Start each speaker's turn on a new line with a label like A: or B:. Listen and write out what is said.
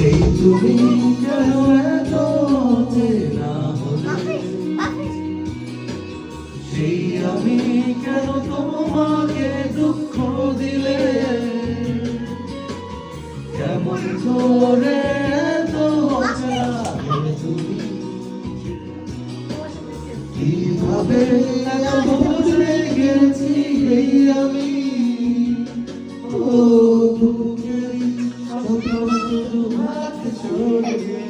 A: সেই তুমি কেন এত চেনা হলে, সেই আমি কেন তোমাকে দুঃখ দিলে, কেমন করে এত অচেনা হলে তুমি, কিভাবে এত বদলে গেছি এই আমি। ও বুকের স্বপ্ন শুধু হাত ছড়িয়ে